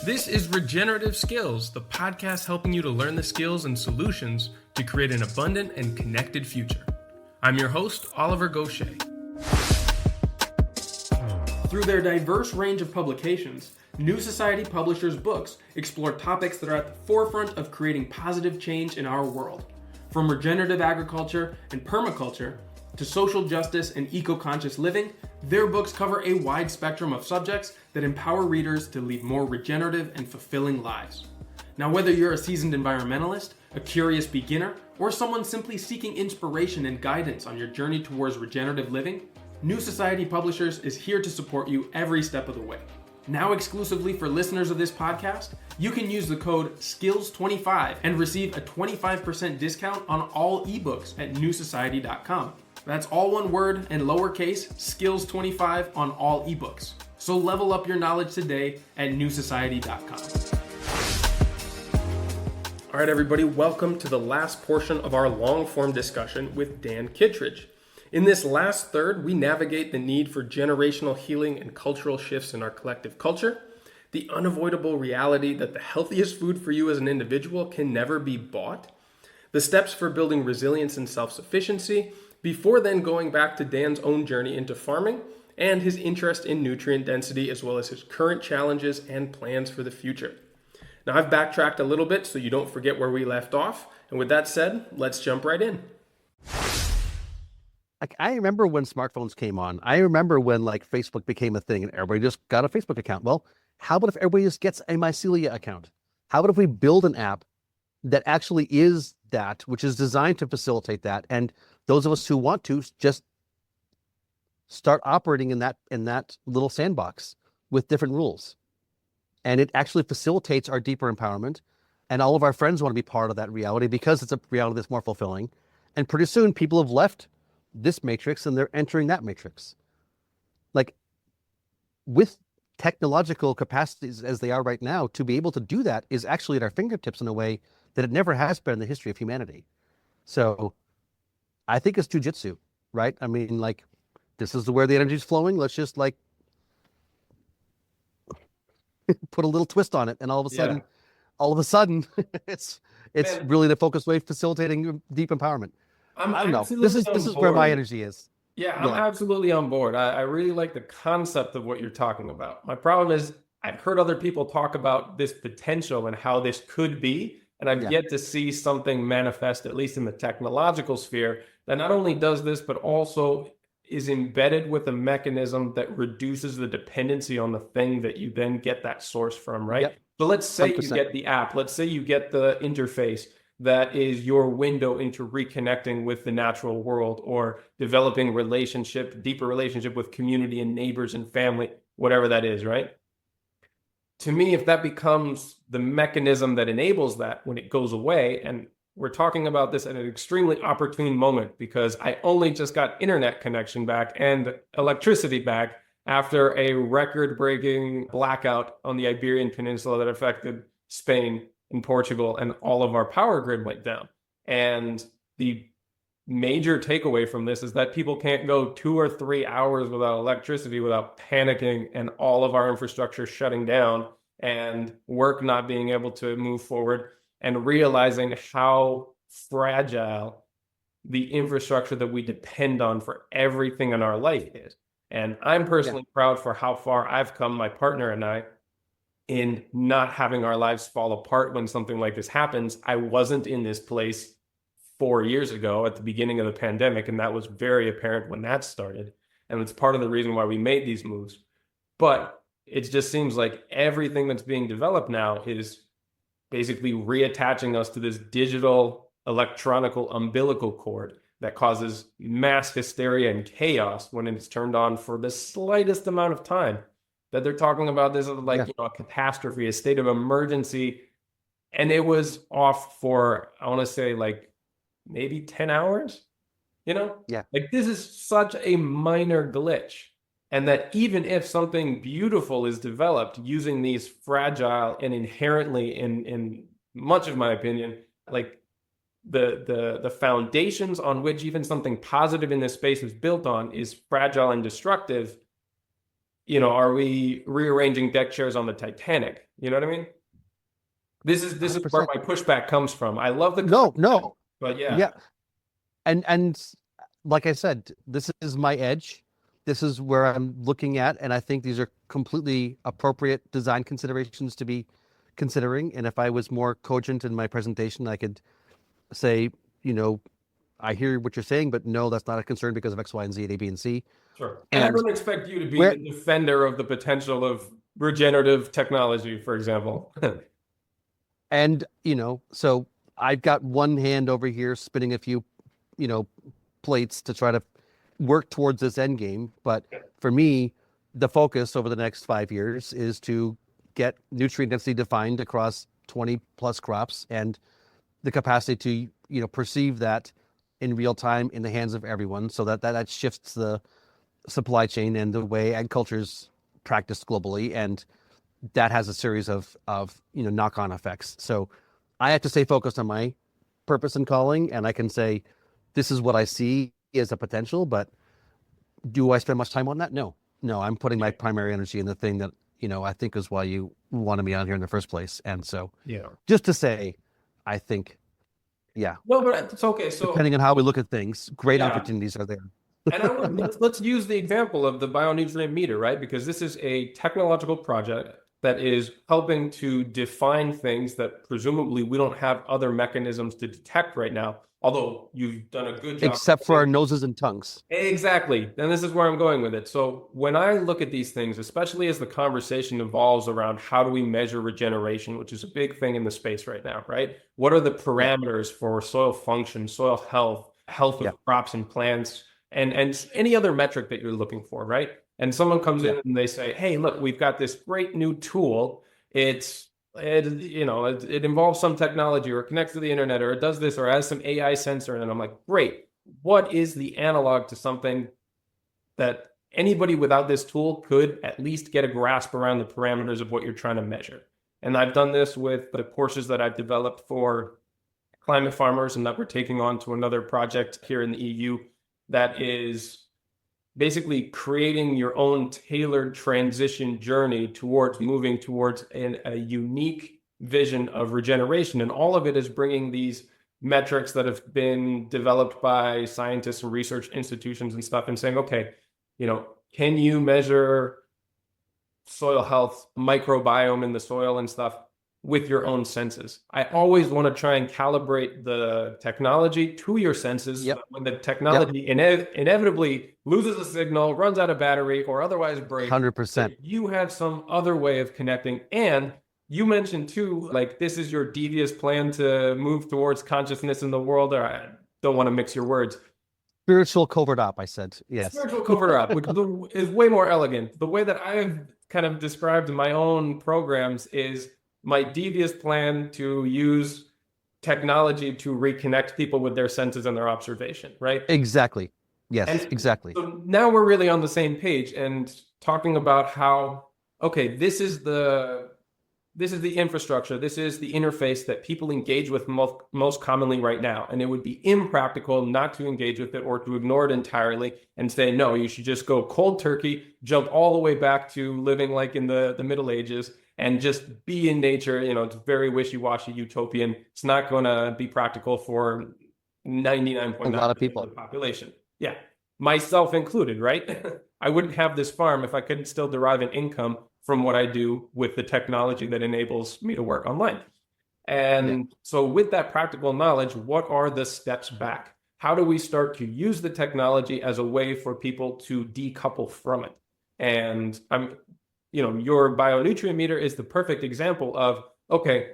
This is Regenerative Skills, the podcast helping you to learn the skills and solutions to create an abundant and connected future. I'm your host, Oliver Gaucher. Through their diverse range of publications, New Society Publishers' books explore topics that are at the forefront of creating positive change in our world. From regenerative agriculture and permaculture to social justice and eco-conscious living, their books cover a wide spectrum of subjects that empower readers to lead more regenerative and fulfilling lives. Now, whether you're a seasoned environmentalist, a curious beginner, or someone simply seeking inspiration and guidance on your journey towards regenerative living, New Society Publishers is here to support you every step of the way. Now exclusively for listeners of this podcast, you can use the code SKILLS25 and receive a 25% discount on all ebooks at newsociety.com. That's all one word and lowercase, SKILLS25 on all ebooks. So level up your knowledge today at newsociety.com. All right, everybody, welcome to the last portion of our long-form discussion with Dan Kittredge. In this last third, we navigate the need for generational healing and cultural shifts in our collective culture, the unavoidable reality that the healthiest food for you as an individual can never be bought, the steps for building resilience and self-sufficiency, before then going back to Dan's own journey into farming and his interest in nutrient density, as well as his current challenges and plans for the future. Now, I've backtracked a little bit so you don't forget where we left off. And with that said, let's jump right in. I remember when smartphones came on. I remember when Facebook became a thing and everybody just got a Facebook account. Well, how about if everybody just gets a Mycelia account? How about if we build an app that actually is that, which is designed to facilitate that, and those of us who want to just start operating in that little sandbox with different rules. And it actually facilitates our deeper empowerment, and all of our friends want to be part of that reality because it's a reality that's more fulfilling. And pretty soon people have left this matrix and they're entering that matrix. With technological capacities as they are right now, to be able to do that is actually at our fingertips in a way that it never has been in the history of humanity. So I think it's jujitsu, right? I mean, this is where the energy is flowing. Let's just put a little twist on it, and all of a sudden, it's really the focused way facilitating deep empowerment. I don't know. This is where my energy is. Yeah, I'm absolutely on board. I really like the concept of what you're talking about. My problem is I've heard other people talk about this potential and how this could be, and I've yet to see something manifest, at least in the technological sphere, that not only does this, but also is embedded with a mechanism that reduces the dependency on the thing that you then get that source from, right? Yep. So let's say 100%. You get the app, let's say you get the interface that is your window into reconnecting with the natural world, or developing deeper relationship with community and neighbors and family, whatever that is, right? To me, if that becomes the mechanism that enables that when it goes away, and we're talking about this at an extremely opportune moment because I only just got internet connection back and electricity back after a record-breaking blackout on the Iberian Peninsula that affected Spain and Portugal, and all of our power grid went down. And the major takeaway from this is that people can't go 2 or 3 hours without electricity without panicking and all of our infrastructure shutting down and work not being able to move forward, and realizing how fragile the infrastructure that we depend on for everything in our life is. And I'm personally proud for how far I've come, my partner and I, in not having our lives fall apart when something like this happens. I wasn't in this place 4 years ago at the beginning of the pandemic, and that was very apparent when that started. And it's part of the reason why we made these moves. But it just seems like everything that's being developed now is basically reattaching us to this digital electronical umbilical cord that causes mass hysteria and chaos when it's turned on for the slightest amount of time. That they're talking about this as a catastrophe, a state of emergency. And it was off for, I want to say, maybe 10 hours, this is such a minor glitch. And that even if something beautiful is developed using these fragile and inherently, in much of my opinion, the foundations on which even something positive in this space is built on is fragile and destructive, are we rearranging deck chairs on the Titanic? You know what I mean? This is where 100%. my pushback comes from. I love the No, but yeah, yeah. And like I said, this is my edge. This is where I'm looking at, and I think these are completely appropriate design considerations to be considering. And if I was more cogent in my presentation, I could say, I hear what you're saying, but no, that's not a concern because of X, Y, and Z, A, B, and C. sure. And I And don't expect you to be where the defender of the potential of regenerative technology, for example. and so I've got one hand over here spinning a few, plates to try to work towards this end game. But for me, the focus over the next 5 years is to get nutrient density defined across 20 plus crops and the capacity to, perceive that in real time in the hands of everyone, so that shifts the supply chain and the way agriculture is practiced globally, and that has a series of knock-on effects. So I have to stay focused on my purpose and calling, and I can say this is what I see as a potential, but do I spend much time on that? No, I'm putting my primary energy in the thing that I think is why you wanted me on here in the first place. And so Yeah. just to say, I think, yeah, No, but it's okay. So depending on how we look at things, great yeah. opportunities are there. And let's use the example of the bionutrient meter, right? Because this is a technological project that is helping to define things that presumably we don't have other mechanisms to detect right now. Although you've done a good job. Except for our noses and tongues. Exactly. And this is where I'm going with it. So when I look at these things, especially as the conversation evolves around how do we measure regeneration, which is a big thing in the space right now, right? What are the parameters for soil function, soil health, health of crops and plants, and any other metric that you're looking for, right? And someone comes in and they say, hey, look, we've got this great new tool. It involves some technology or it connects to the internet or it does this or has some AI sensor. And I'm like, great. What is the analog to something that anybody without this tool could at least get a grasp around the parameters of what you're trying to measure? And I've done this with the courses that I've developed for climate farmers and that we're taking on to another project here in the EU that is basically creating your own tailored transition journey towards moving towards a unique vision of regeneration. And all of it is bringing these metrics that have been developed by scientists and research institutions and stuff and saying, okay, can you measure soil health, microbiome in the soil and stuff with your own senses? I always want to try and calibrate the technology to your senses. Yep. When the technology inevitably loses a signal, runs out of battery, or otherwise breaks, 100%. you have some other way of connecting. And you mentioned too, like this is your devious plan to move towards consciousness in the world. Or I don't want to mix your words. Spiritual covert op, I said. Yes. Spiritual covert op, which is way more elegant. The way that I've kind of described my own programs is my devious plan to use technology to reconnect people with their senses and their observation, right? Exactly. Yes, and exactly. So now we're really on the same page and talking about how, okay, this is the infrastructure, this is the interface that people engage with most commonly right now. And it would be impractical not to engage with it or to ignore it entirely and say, no, you should just go cold turkey, jump all the way back to living like in the Middle Ages and just be in nature. It's very wishy-washy utopian. It's not going to be practical for 99.9% of the population. Yeah, myself included, right? I wouldn't have this farm if I couldn't still derive an income from what I do with the technology that enables me to work online. And so with that practical knowledge, what are the steps back? How do we start to use the technology as a way for people to decouple from it? And your bionutrient meter is the perfect example of, okay,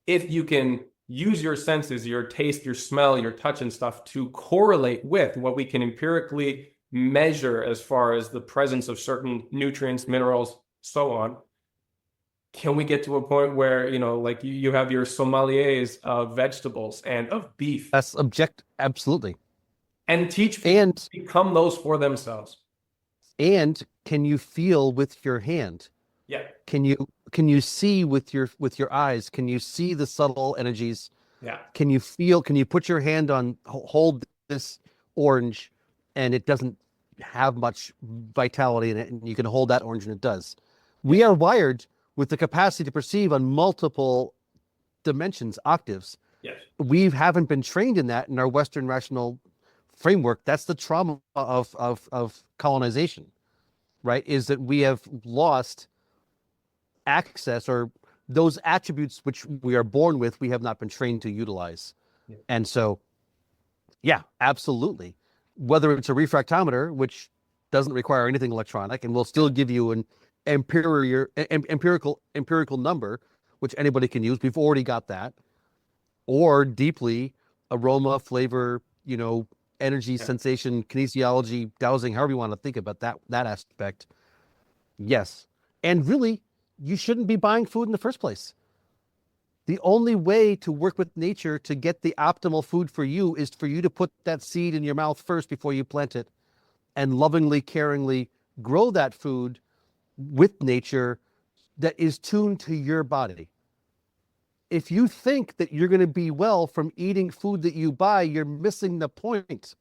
if you can use your senses, your taste, your smell, your touch and stuff to correlate with what we can empirically measure as far as the presence of certain nutrients, minerals, so on, can we get to a point where, like you have your sommeliers of vegetables and of beef? That's absolutely. And teach people to become those for themselves. And can you feel with your hand? Yeah. Can you see with your eyes? Can you see the subtle energies? Yeah. Can you put your hand on, hold this orange and it doesn't have much vitality in it, and you can hold that orange and it does. We are wired with the capacity to perceive on multiple dimensions, octaves. Yes. We haven't been trained in that in our Western rational framework. That's the trauma of colonization, right? Is that we have lost access, or those attributes which we are born with, we have not been trained to utilize. Yeah. And so, yeah, absolutely. Whether it's a refractometer, which doesn't require anything electronic and will still give you an empirical number, which anybody can use. We've already got that. Or deeply aroma, flavor, energy, Yeah. sensation, kinesiology, dowsing, however you want to think about that aspect. Yes. And really, you shouldn't be buying food in the first place. The only way to work with nature to get the optimal food for you is for you to put that seed in your mouth first before you plant it, and lovingly, caringly grow that food with nature that is tuned to your body. If you think that you're going to be well from eating food that you buy, you're missing the point,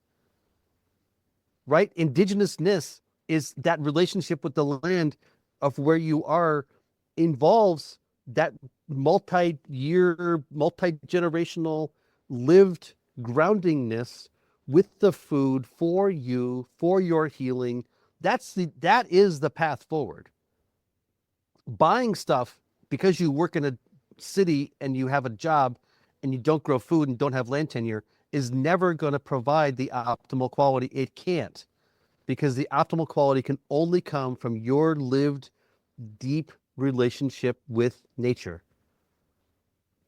right? Indigenousness is that relationship with the land of where you are, involves that multi-year, multi-generational lived groundingness with the food for you, for your healing. That is the path forward. Buying stuff because you work in a city and you have a job and you don't grow food and don't have land tenure is never going to provide the optimal quality. It can't, because the optimal quality can only come from your lived deep relationship with nature.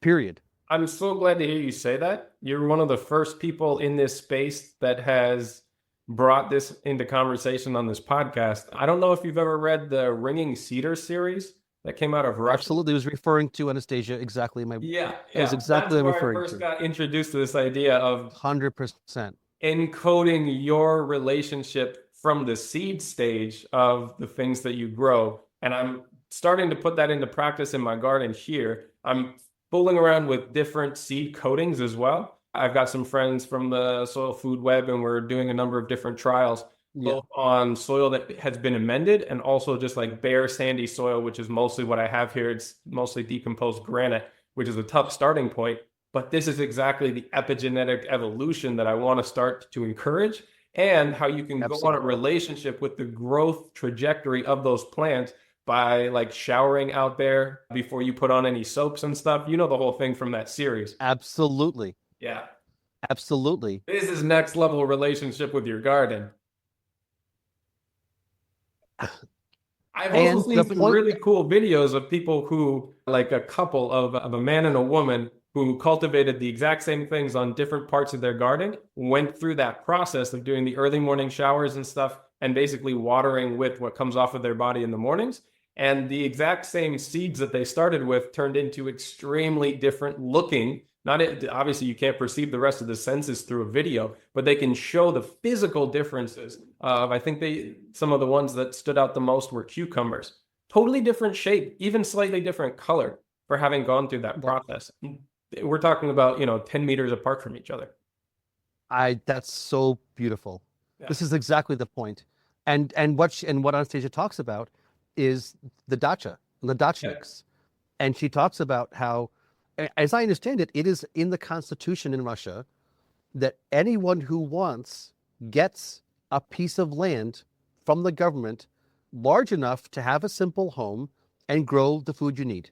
Period. I'm so glad to hear you say that. You're one of the first people in this space that has brought this into conversation on this podcast. I don't know if you've ever read the Ringing Cedar series that came out of Russia. Absolutely. I was referring to Anastasia. Exactly. It was exactly That's what I'm where I referring first to. got introduced to this idea of 100%. encoding your relationship from the seed stage of the things that you grow. And I'm starting to put that into practice in my garden here. I'm fooling around with different seed coatings as well. I've got some friends from the Soil Food Web, and we're doing a number of different trials, both on soil that has been amended and also just like bare sandy soil, which is mostly what I have here. It's mostly decomposed granite, which is a tough starting point. But this is exactly the epigenetic evolution that I want to start to encourage, and how you can go on a relationship with the growth trajectory of those plants by like showering out there before you put on any soaps and stuff. You know the whole thing from that series. Absolutely. Yeah. Absolutely. This is next level relationship with your garden. I've also seen some really cool videos of people who, like a couple of a man and a woman who cultivated the exact same things on different parts of their garden, went through that process of doing the early morning showers and stuff, and basically watering with what comes off of their body in the mornings. And the exact same seeds that they started with turned into extremely different looking. Obviously, you can't perceive the rest of the senses through a video, but they can show the physical differences. I think some of the ones that stood out the most were cucumbers. Totally different shape, even slightly different color for having gone through that process. We're talking about, 10 meters apart from each other. That's so beautiful. Yeah. This is exactly the point. And what Anastasia talks about is the dacha, the dachniks. Yeah. And she talks about how, as I understand it, it is in the constitution in Russia that anyone who wants gets a piece of land from the government large enough to have a simple home and grow the food you need.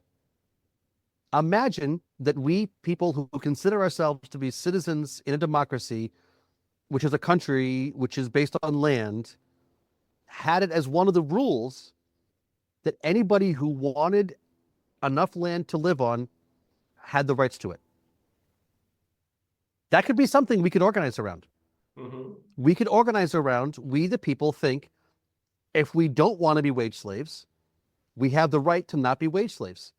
Imagine that we people who consider ourselves to be citizens in a democracy, which is a country which is based on land, had it as one of the rules that anybody who wanted enough land to live on had the rights to it. That could be something we could organize around. Mm-hmm. We could organize around, we the people think, if we don't want to be wage slaves, we have the right to not be wage slaves.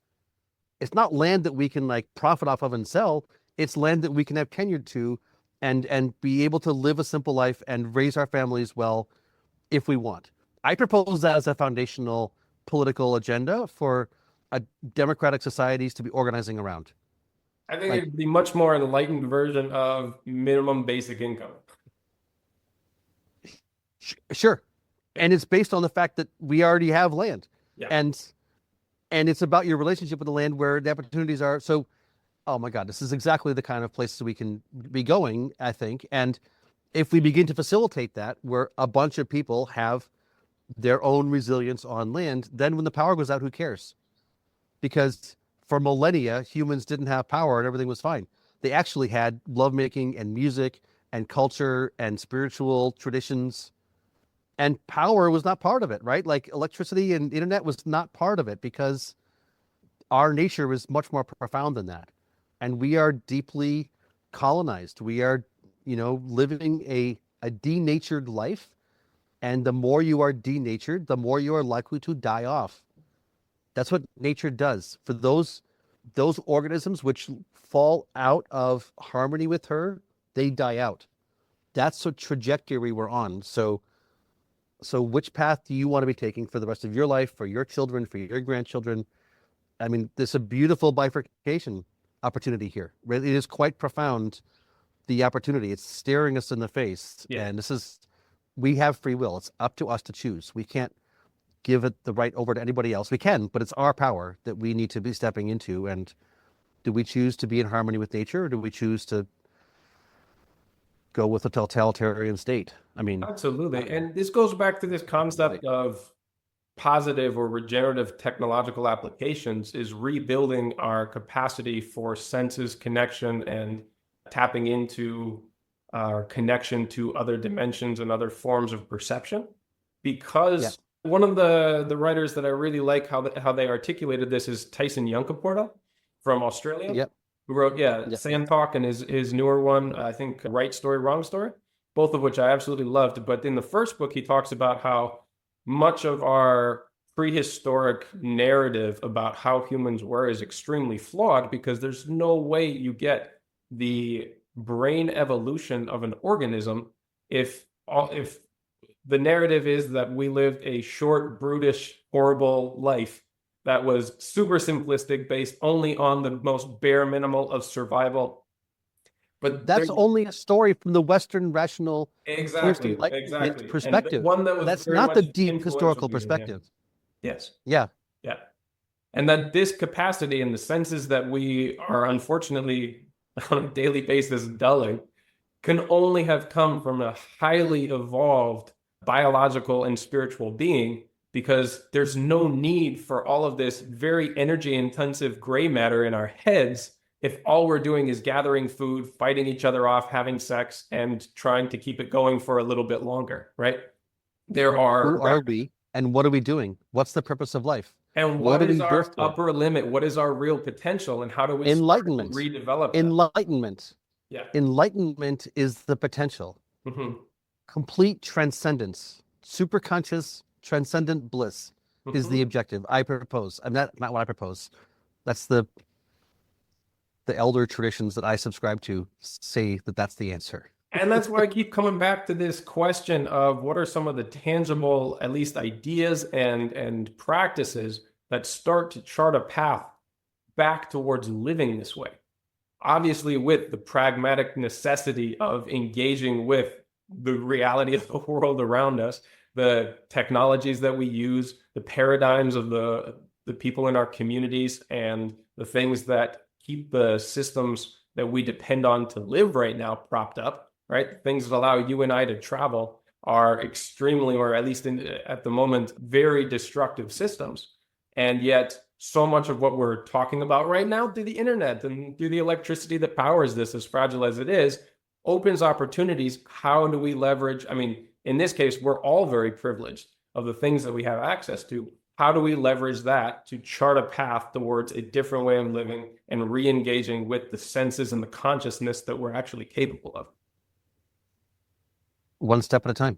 It's not land that we can like profit off of and sell. It's land that we can have tenure to and be able to live a simple life and raise our families well if we want. I propose that as a foundational political agenda for a democratic societies to be organizing around. I think it'd be much more enlightened version of minimum basic income. Sure. And it's based on the fact that we already have land. Yeah. And it's about your relationship with the land where the opportunities are. So, oh my God, this is exactly the kind of places we can be going, I think. And if we begin to facilitate that, where a bunch of people have their own resilience on land, then when the power goes out, who cares? Because for millennia, humans didn't have power and everything was fine. They actually had lovemaking and music and culture and spiritual traditions, and power was not part of it, right? Like electricity and internet was not part of it because our nature was much more profound than that. And we are deeply colonized. We are, living a denatured life. And the more you are denatured, the more you are likely to die off. That's what nature does. For those organisms which fall out of harmony with her, they die out. That's the trajectory we're on. So which path do you want to be taking for the rest of your life, for your children, for your grandchildren? I mean, there's a beautiful bifurcation opportunity here. It is quite profound, the opportunity. It's staring us in the face. Yeah. And we have free will. It's up to us to choose. We can't give it the right over to anybody else. We can, but it's our power that we need to be stepping into. And do we choose to be in harmony with nature, or do we choose to go with a totalitarian state? I mean, absolutely. And this goes back to this concept of positive or regenerative technological applications, is rebuilding our capacity for senses connection and tapping into our connection to other dimensions and other forms of perception. Because one of the writers that I really like how they articulated this is Tyson Yunkaporta from Australia. Yep. Who wrote, Sand Talk, and his newer one, I think, Right Story, Wrong Story, both of which I absolutely loved. But in the first book, he talks about how much of our prehistoric narrative about how humans were is extremely flawed, because there's no way you get the brain evolution of an organism if the narrative is that we lived a short, brutish, horrible life that was super simplistic, based only on the most bare minimal of survival. But that's only a story from the Western rational exactly perspective. One that was that's not the deep historical perspective. Yes. Yeah. Yeah. And that this capacity and the senses that we are unfortunately on a daily basis dulling can only have come from a highly evolved biological and spiritual being, because there's no need for all of this very energy intensive gray matter in our heads if all we're doing is gathering food, fighting each other off, having sex, and trying to keep it going for a little bit longer, right? Who are we, and what are we doing? What's the purpose of life? And what is our upper limit? What is our real potential? And how do we redevelop Enlightenment. Yeah. Enlightenment is the potential. Mm-hmm. Complete transcendence, superconscious transcendent bliss is the objective I propose. I'm not what I propose. That's the elder traditions that I subscribe to say that that's the answer. And that's why I keep coming back to this question of what are some of the tangible, at least ideas and practices that start to chart a path back towards living this way. Obviously, with the pragmatic necessity of engaging with the reality of the world around us, the technologies that we use, the paradigms of the people in our communities, and the things that keep the systems that we depend on to live right now propped up, right? Things that allow you and I to travel are extremely, or at least at the moment, very destructive systems. And yet, so much of what we're talking about right now through the internet and through the electricity that powers this, as fragile as it is, opens opportunities. How do we leverage? I mean, in this case, we're all very privileged of the things that we have access to. How do we leverage that to chart a path towards a different way of living and re-engaging with the senses and the consciousness that we're actually capable of? One step at a time.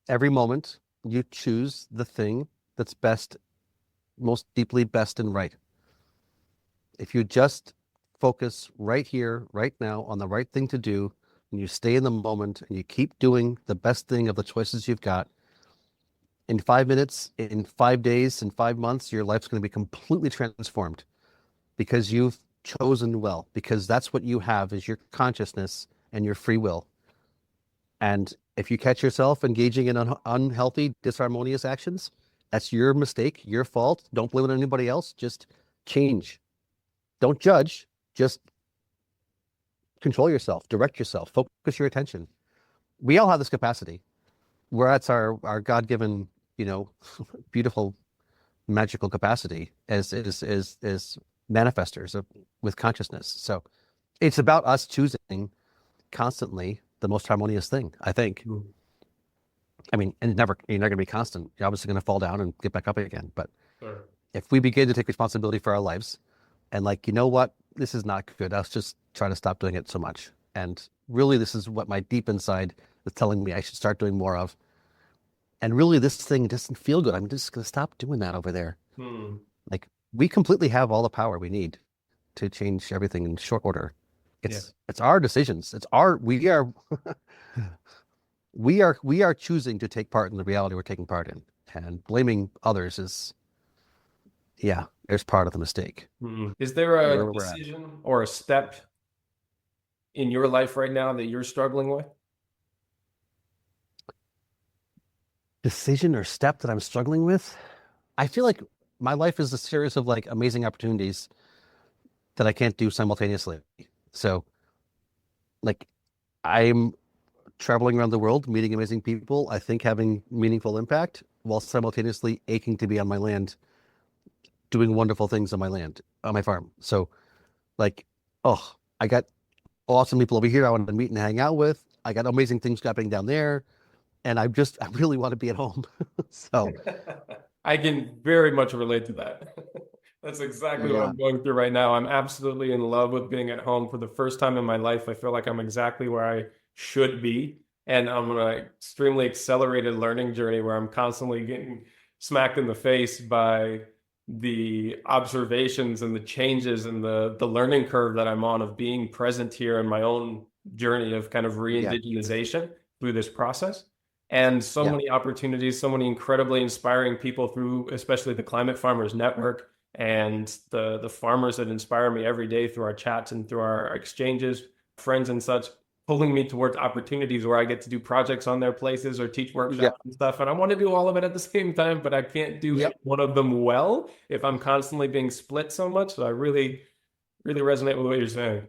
Every moment you choose the thing that's best, most deeply best and right. If you just focus right here, right now on the right thing to do, and you stay in the moment and you keep doing the best thing of the choices you've got, in 5 minutes, in 5 days, in 5 months, your life's going to be completely transformed because you've chosen well, because that's what you have is your consciousness and your free will. And If you catch yourself engaging in unhealthy, disharmonious actions, that's your mistake, your fault. Don't blame it on anybody else. Just change. Don't judge. Just control yourself, direct yourself, focus your attention. We all have this capacity. That's our God-given, beautiful, magical capacity as manifestors with consciousness. So it's about us choosing constantly the most harmonious thing, I think. Mm. I mean, and you're not going to be constant. You're obviously going to fall down and get back up again. But Sure. if we begin to take responsibility for our lives and like, you know what, this is not good. Let's just try to stop doing it so much. And really, this is what my deep inside is telling me I should start doing more of. And really, this thing doesn't feel good. I'm just going to stop doing that over there. Hmm. Like, we completely have all the power we need to change everything in short order. Yeah. It's our decisions. We are choosing to take part in the reality we're taking part in. And blaming others there's part of the mistake. Hmm. Is there a Where we're at. decision or a step in your life right now that you're struggling with? Decision or step that I'm struggling with? I feel like my life is a series of like amazing opportunities that I can't do simultaneously. So like I'm traveling around the world, meeting amazing people, I think having meaningful impact while simultaneously aching to be on my land, doing wonderful things on my land, on my farm. So like, oh, I got awesome people over here I want to meet and hang out with. I got amazing things happening down there. And I really want to be at home. So I can very much relate to that. That's exactly what yeah, I'm going through right now. I'm absolutely in love with being at home for the first time in my life. I feel like I'm exactly where I should be. And I'm on an extremely accelerated learning journey where I'm constantly getting smacked in the face by the observations and the changes and the learning curve that I'm on of being present here in my own journey of kind of yeah, re-indigenization through this process. And so yeah, many opportunities, so many incredibly inspiring people through, especially the Climate Farmers Network and the farmers that inspire me every day through our chats and through our exchanges, friends and such, pulling me towards opportunities where I get to do projects on their places or teach yeah, workshops and stuff. And I want to do all of it at the same time, but I can't do yep. one of them well if I'm constantly being split so much. So I really, really resonate with what you're saying.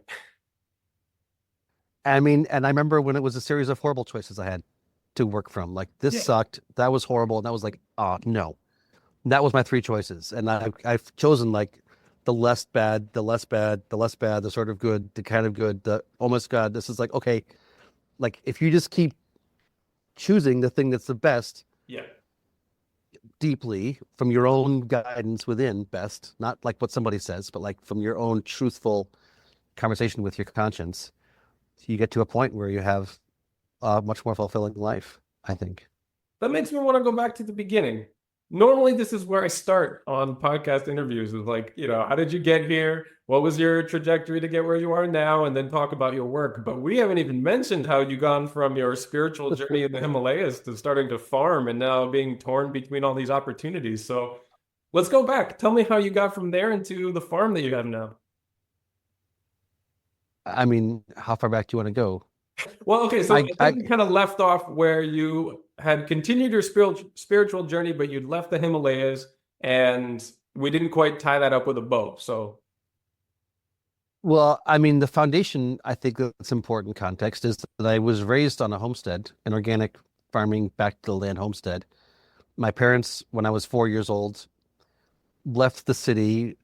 I mean, and I remember when it was a series of horrible choices I had to work from. Like this Yeah. sucked, that was horrible, and that was like, oh no. That was my three choices. And I've chosen like the less bad, the less bad, the less bad, the sort of good, the kind of good, the almost God. This is like, okay, like if you just keep choosing the thing that's the best Yeah. deeply from your own guidance within, best, not like what somebody says, but like from your own truthful conversation with your conscience, you get to a point where you have a much more fulfilling life, I think. That makes me want to go back to the beginning. Normally, this is where I start on podcast interviews with like, how did you get here? What was your trajectory to get where you are now? And then talk about your work. But we haven't even mentioned how you gone from your spiritual journey in the Himalayas to starting to farm and now being torn between all these opportunities. So let's go back. Tell me how you got from there into the farm that you have now. I mean, how far back do you want to go? Well, okay, so I I think we kind of left off where you had continued your spiritual journey, but you'd left the Himalayas, and we didn't quite tie that up with a bow. So, Well, I mean, the foundation, I think that's important context is that I was raised on a homestead, an organic farming back to the land homestead. My parents, when I was 4 years old, left the city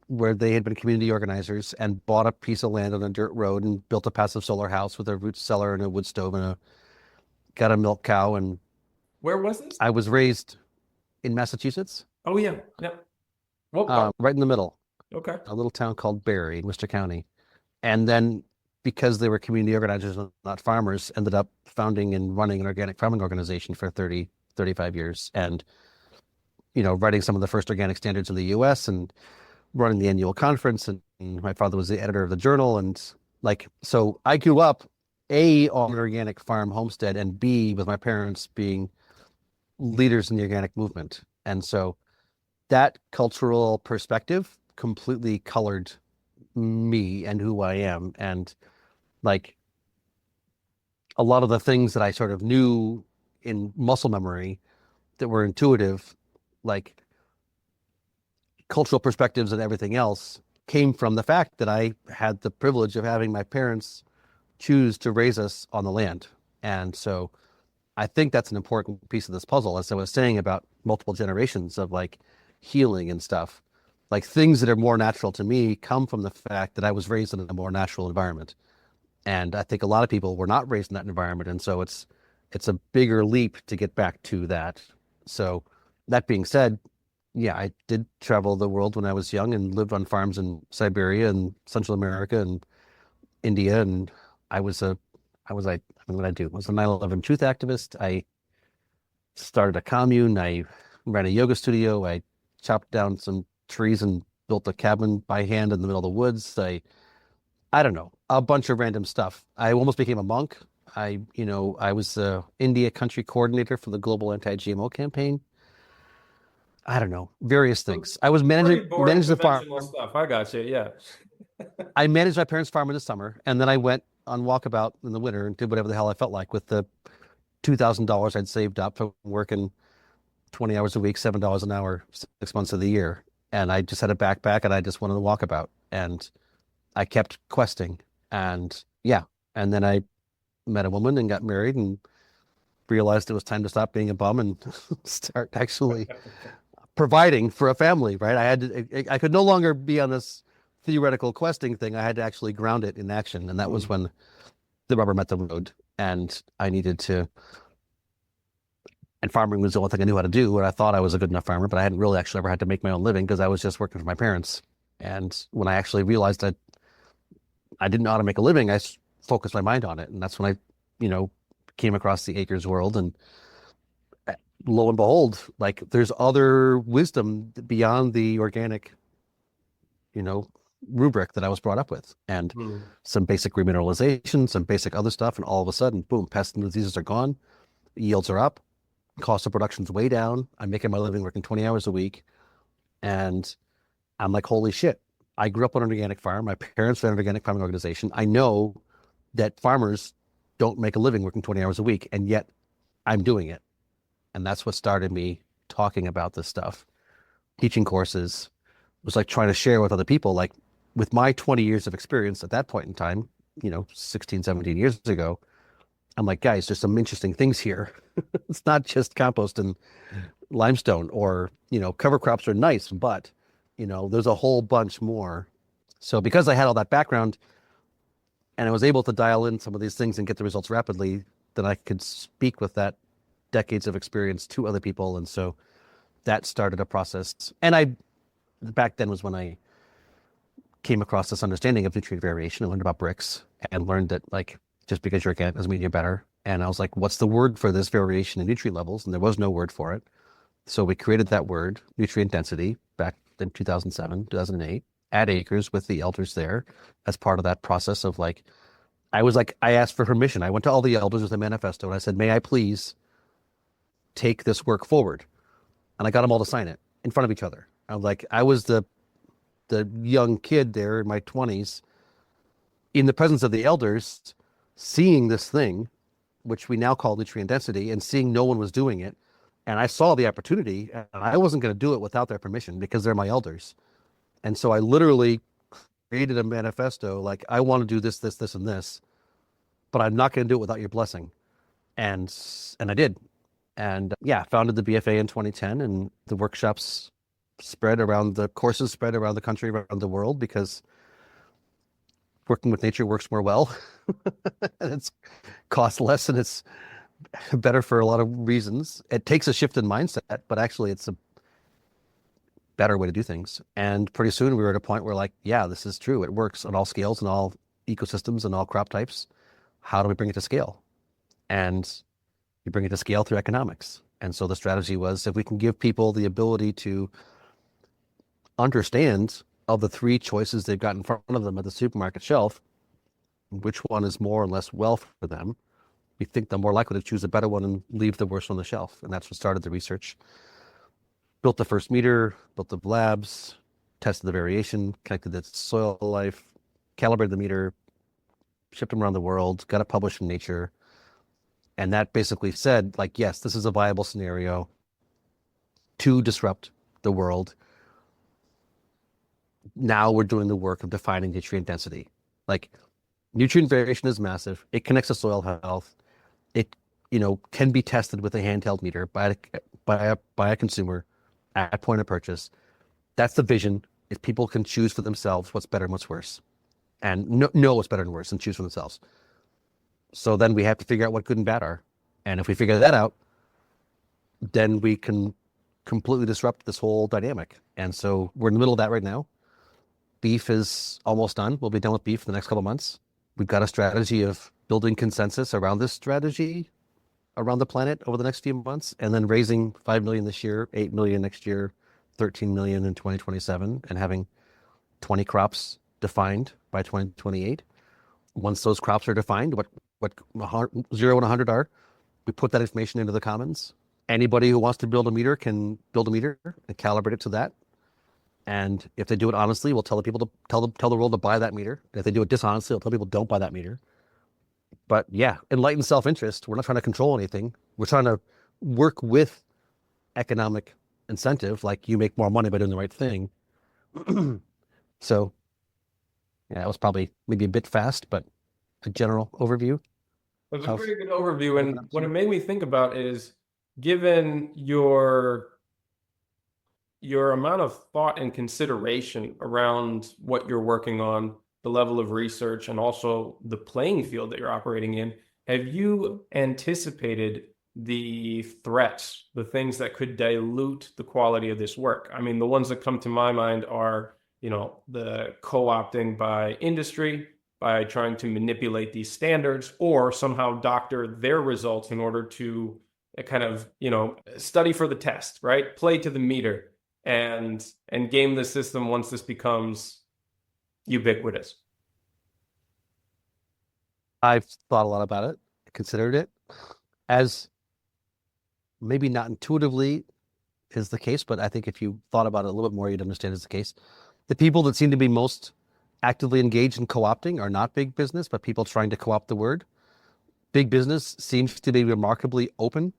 where they had been community organizers and bought a piece of land on a dirt road and built a passive solar house with a root cellar and a wood stove and got a milk cow. And where was this? I was raised in Massachusetts, Oh yeah, yeah. What part? right in the middle, Okay. a little town called Barry in Worcester County. And then because they were community organizers, not farmers, ended up founding and running an organic farming organization for 30, 35 years and, writing some of the first organic standards in the US and running the annual conference. And my father was the editor of the journal. And like, so I grew up A, on an organic farm homestead and B, with my parents being leaders in the organic movement. And so that cultural perspective completely colored me and who I am. And like, a lot of the things that I sort of knew in muscle memory that were intuitive, like cultural perspectives and everything else, came from the fact that I had the privilege of having my parents choose to raise us on the land. And so I think that's an important piece of this puzzle, as I was saying about multiple generations of like healing and stuff. Like things that are more natural to me come from the fact that I was raised in a more natural environment. And I think a lot of people were not raised in that environment. And so it's a bigger leap to get back to that. So that being said, yeah, I did travel the world when I was young and lived on farms in Siberia and Central America and India. And I was a, I was like, what did I do? I was a 9/11 truth activist. I started a commune. I ran a yoga studio. I chopped down some trees and built a cabin by hand in the middle of the woods. I don't know, a bunch of random stuff. I almost became a monk. I was the India country coordinator for the global anti-GMO campaign. I don't know, various So, things. I was pretty managing boring managed the farm. conventional stuff. I got you. Yeah. I managed my parents' farm in the summer, and then I went on walkabout in the winter and did whatever the hell I felt like with the $2,000 I'd saved up from working 20 hours a week, $7 an hour, 6 months of the year. And I just had a backpack and I just wanted to walk about. And I kept questing. And yeah. And then I met a woman and got married and realized it was time to stop being a bum and start actually providing for a family, right? I could no longer be on this theoretical questing thing. I had to actually ground it in action. And that was when the rubber met the road and I needed to, and farming was the only thing I knew how to do. And I thought I was a good enough farmer, but I hadn't really actually ever had to make my own living because I was just working for my parents. And when I actually realized that I didn't know how to make a living, I focused my mind on it. And that's when I, came across the acres world. And lo and behold, like there's other wisdom beyond the organic, you know, rubric that I was brought up with, and some basic remineralization, some basic other stuff. And all of a sudden, boom, pests and diseases are gone, yields are up, cost of production's way down. I'm making my living working 20 hours a week. And I'm like, holy shit. I grew up on an organic farm. My parents ran an organic farming organization. I know that farmers don't make a living working 20 hours a week, and yet I'm doing it. And that's what started me talking about this stuff, teaching courses. It was like trying to share with other people, like with my 20 years of experience at that point in time, 16, 17 years ago. I'm like, guys, there's some interesting things here. It's not just compost and limestone or, cover crops are nice, but, there's a whole bunch more. So because I had all that background and I was able to dial in some of these things and get the results rapidly, then I could speak with that decades of experience to other people. And so that started a process. And back then was when I came across this understanding of nutrient variation and learned about bricks and learned that like, just because you're organic doesn't mean you're better. And I was like, what's the word for this variation in nutrient levels? And there was no word for it. So we created that word, nutrient density, back in 2007, 2008, at Acres with the elders there as part of that process of like, I asked for permission. I went to all the elders with a manifesto and I said, may I please take this work forward? And I got them all to sign it in front of each other. I was the young kid there in my 20s in the presence of the elders, seeing this thing, which we now call nutrient density, and seeing no one was doing it. And I saw the opportunity, and I wasn't going to do it without their permission because they're my elders. And so I literally created a manifesto like, I want to do this, this, this, and this, but I'm not going to do it without your blessing. And I did. And yeah, founded the BFA in 2010, and the workshops courses spread around the country, around the world, because working with nature works more well. And it's costs less and it's better for a lot of reasons. It takes a shift in mindset, but actually it's a better way to do things. And pretty soon we were at a point where like, yeah, this is true. It works on all scales and all ecosystems and all crop types. How do we bring it to scale? And you bring it to scale through economics. And so the strategy was, if we can give people the ability to understand of the three choices they've got in front of them at the supermarket shelf, which one is more or less well for them, we think they're more likely to choose a better one and leave the worst on the shelf. And that's what started the research. Built the first meter, built the labs, tested the variation, connected the soil life, calibrated the meter, shipped them around the world, got it published in Nature, And that basically said, like, yes, this is a viable scenario to disrupt the world. Now we're doing the work of defining nutrient density. Like, nutrient variation is massive. It connects to soil health. It, can be tested with a handheld meter by a consumer at point of purchase. That's the vision. If people can choose for themselves what's better and what's worse, and know what's better and worse, and choose for themselves. So then we have to figure out what good and bad are. And if we figure that out, then we can completely disrupt this whole dynamic. And so we're in the middle of that right now. Beef is almost done. We'll be done with beef in the next couple of months. We've got a strategy of building consensus around this strategy around the planet over the next few months, and then raising 5 million this year, 8 million next year, 13 million in 2027, and having 20 crops defined by 2028. Once those crops are defined, what 0 and 100 are, we put that information into the commons. Anybody who wants to build a meter can build a meter and calibrate it to that. And if they do it honestly, we'll tell the people to tell the world to buy that meter. If they do it dishonestly, we'll tell people don't buy that meter. But yeah, enlightened self-interest. We're not trying to control anything. We're trying to work with economic incentive, like you make more money by doing the right thing. So yeah, it was probably maybe a bit fast, but a general overview. It was a pretty good overview. And what it made me think about is, given your amount of thought and consideration around what you're working on, the level of research, and also the playing field that you're operating in, have you anticipated the threats, the things that could dilute the quality of this work? I mean, the ones that come to my mind are, the co-opting by industry, by trying to manipulate these standards or somehow doctor their results in order to kind of, study for the test, right? Play to the meter and game the system once this becomes ubiquitous. I've thought a lot about it, considered it, as maybe not intuitively is the case, but I think if you thought about it a little bit more, you'd understand it's the case. The people that seem to be most actively engaged in co-opting are not big business, but people trying to co-opt the word. Big business seems to be remarkably open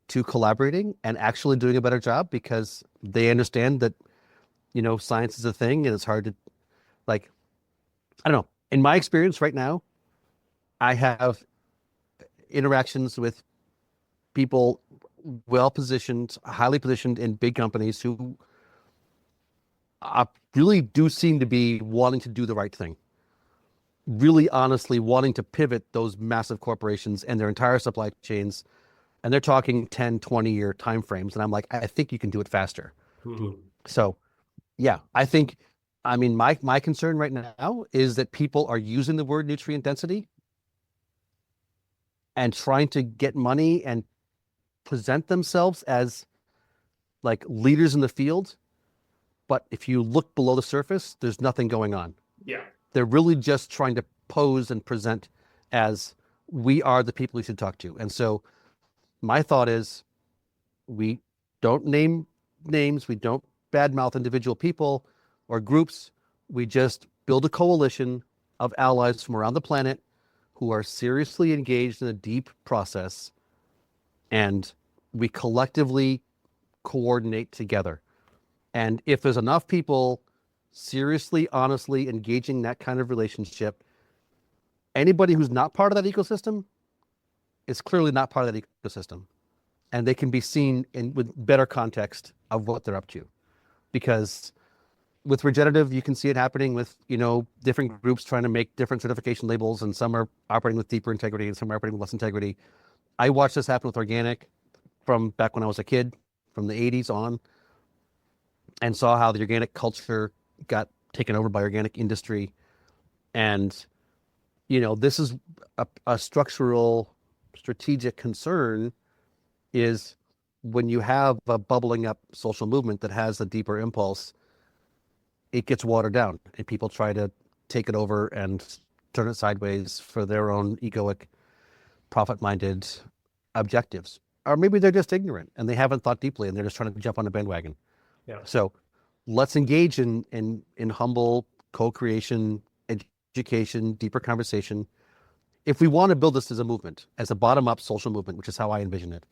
to collaborating and actually doing a better job because they understand that, science is a thing and it's hard to, like, I don't know. In my experience right now, I have interactions with people well-positioned, highly positioned in big companies who really do seem to be wanting to do the right thing. Really honestly wanting to pivot those massive corporations and their entire supply chains. And they're talking 10, 20-year timeframes. And I'm like, I think you can do it faster. Mm-hmm. So yeah, my concern right now is that people are using the word nutrient density and trying to get money and present themselves as like leaders in the field. But if you look below the surface, there's nothing going on. Yeah. They're really just trying to pose and present as we are the people you should talk to. And so my thought is we don't name names. We don't badmouth individual people or groups. We just build a coalition of allies from around the planet who are seriously engaged in a deep process, and we collectively coordinate together. And if there's enough people seriously, honestly engaging that kind of relationship, anybody who's not part of that ecosystem is clearly not part of that ecosystem. And they can be seen with better context of what they're up to. Because with regenerative, you can see it happening with, different groups trying to make different certification labels, and some are operating with deeper integrity and some are operating with less integrity. I watched this happen with organic from back when I was a kid, from the 80s on, and saw how the organic culture got taken over by organic industry. And, this is a structural, strategic concern, is when you have a bubbling up social movement that has a deeper impulse, it gets watered down and people try to take it over and turn it sideways for their own egoic, profit-minded objectives. Or maybe they're just ignorant and they haven't thought deeply and they're just trying to jump on a bandwagon. Yeah. So let's engage in humble co-creation, education, deeper conversation. if we want to build this as a movement, as a bottom-up social movement, which is how I envision it,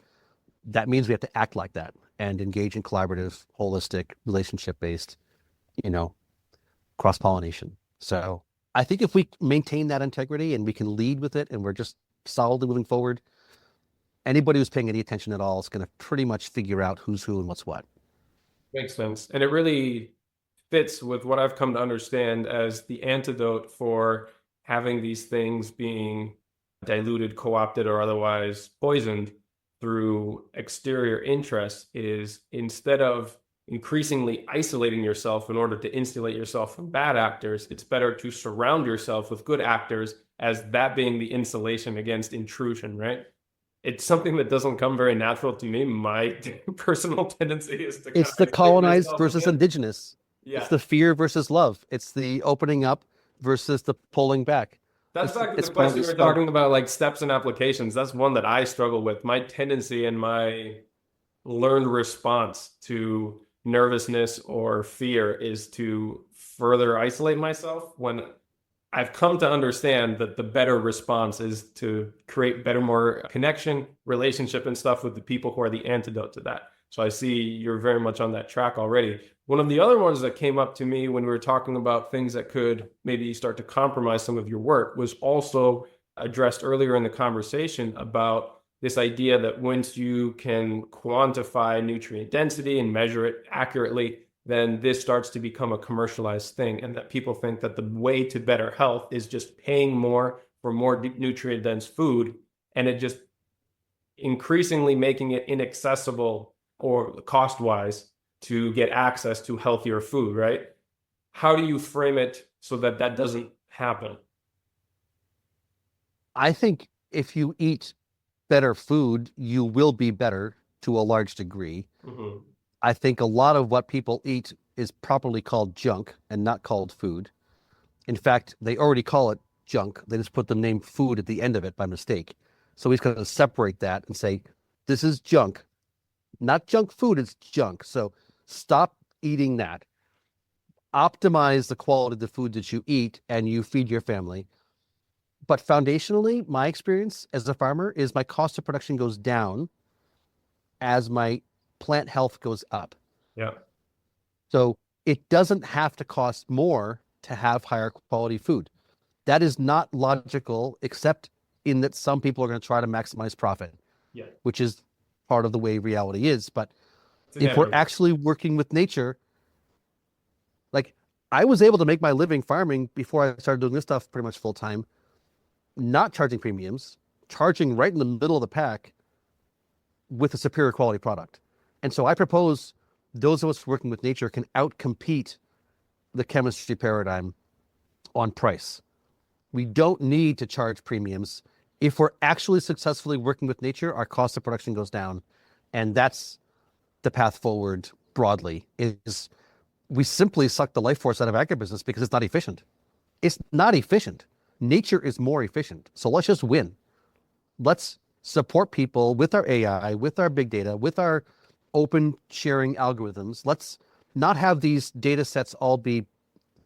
that means we have to act like that and engage in collaborative, holistic, relationship-based, you know, cross-pollination. So I think if we maintain that integrity and we can lead with it and we're just solidly moving forward, anybody who's paying any attention at all is going to pretty much figure out who's who and what's what. Makes sense. And it really fits with what I've come to understand as the antidote for having these things being diluted, co-opted, or otherwise poisoned through exterior interests is, instead of increasingly isolating yourself in order to insulate yourself from bad actors, it's better to surround yourself with good actors, as that being the insulation against intrusion, right? It's something that doesn't come very natural to me. My personal tendency is to kind It's of the isolate colonized myself versus again. indigenous. Yeah. It's the fear versus love. It's the opening up versus the pulling back. That's back to the It's question bluntly we were spoke. talking about, like steps and applications. That's one that I struggle with. My tendency and my learned response to nervousness or fear is to further isolate myself, when I've come to understand that the better response is to create better, more connection, relationship, and stuff with the people who are the antidote to that. So I see you're very much on that track already. One of the other ones that came up to me when we were talking about things that could maybe start to compromise some of your work was also addressed earlier in the conversation about this idea that once you can quantify nutrient density and measure it accurately, then this starts to become a commercialized thing, and that people think that the way to better health is just paying more for more nutrient dense food, and it just increasingly making it inaccessible or cost wise to get access to healthier food, right? How do you frame it so that that doesn't happen? I think if you eat better food, you will be better to a large degree. Mm-hmm. I think a lot of what people eat is properly called junk and not called food. In fact, they already call it junk. They just put the name food at the end of it by mistake. So he's going to separate that and say, this is junk, not junk food, it's junk. So stop eating that. Optimize the quality of the food that you eat and you feed your family. But foundationally, my experience as a farmer is my cost of production goes down as my plant health goes up. Yeah. So it doesn't have to cost more to have higher quality food. That is not logical, except in that some people are going to try to maximize profit, Yeah. which is part of the way reality is. But It's if we're inevitable. actually working with nature, like I was able to make my living farming before I started doing this stuff pretty much full time, not charging premiums, charging right in the middle of the pack with a superior quality product. And so I propose those of us working with nature can outcompete the chemistry paradigm on price. We don't need to charge premiums. If we're actually successfully working with nature, our cost of production goes down. And that's the path forward broadly, is we simply suck the life force out of agribusiness because it's not efficient. It's not efficient. Nature is more efficient. So let's just win. Let's support people with our AI, with our big data, with our open sharing algorithms. Let's not have these data sets all be